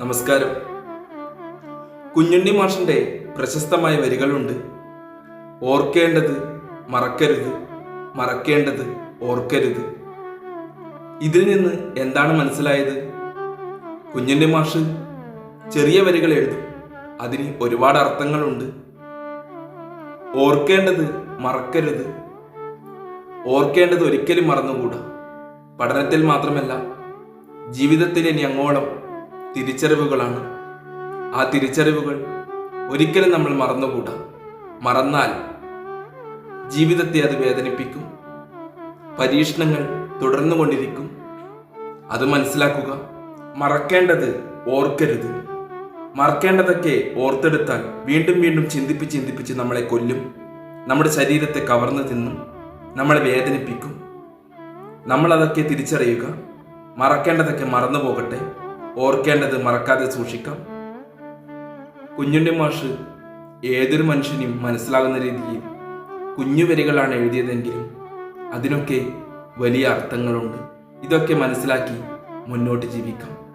നമസ്കാരം. കുഞ്ഞുണ്ണി മാഷിന്റെ പ്രശസ്തമായ വരികളുണ്ട്. ഓർക്കേണ്ടത് മറക്കരുത്, മറക്കേണ്ടത് ഓർക്കരുത്. ഇതിൽ നിന്ന് എന്താണ് മനസ്സിലായത്? കുഞ്ഞുണ്ണി മാഷ് ചെറിയ വരികൾ എഴുതും, അതിന് ഒരുപാട് അർത്ഥങ്ങളുണ്ട്. ഓർക്കേണ്ടത് മറക്കരുത്, ഓർക്കേണ്ടത് ഒരിക്കലും മറന്നുകൂടാ. പഠനത്തിൽ മാത്രമല്ല, ജീവിതത്തിൽ ഇനി അങ്ങോളം തിരിച്ചറിവുകളാണ്. ആ തിരിച്ചറിവുകൾ ഒരിക്കലും നമ്മൾ മറന്നുകൂടാ. മറന്നാൽ ജീവിതത്തെ അത് വേദനിപ്പിക്കും. പരീക്ഷണങ്ങൾ തുടർന്നുകൊണ്ടിരിക്കും. അത് മനസ്സിലാക്കുക. മറക്കേണ്ടത് ഓർക്കരുത്. മറക്കേണ്ടതൊക്കെ ഓർത്തെടുത്താൽ വീണ്ടും വീണ്ടും ചിന്തിപ്പിച്ച് നമ്മളെ കൊല്ലും. നമ്മുടെ ശരീരത്തെ കവർന്നു തിന്നും, നമ്മളെ വേദനിപ്പിക്കും. നമ്മളതൊക്കെ തിരിച്ചറിയുക. മറക്കേണ്ടതൊക്കെ മറന്നു പോകട്ടെ, ഓർക്കേണ്ടത് മറക്കാതെ സൂക്ഷിക്കാം. കുഞ്ഞുണ്ണി മാഷ് ഏതൊരു മനുഷ്യനും മനസ്സിലാകുന്ന രീതിയിൽ കുഞ്ഞു വരികളാണ് എഴുതിയതെങ്കിലും അതിനൊക്കെ വലിയ അർത്ഥങ്ങളുണ്ട്. ഇതൊക്കെ മനസ്സിലാക്കി മുന്നോട്ട് ജീവിക്കാം.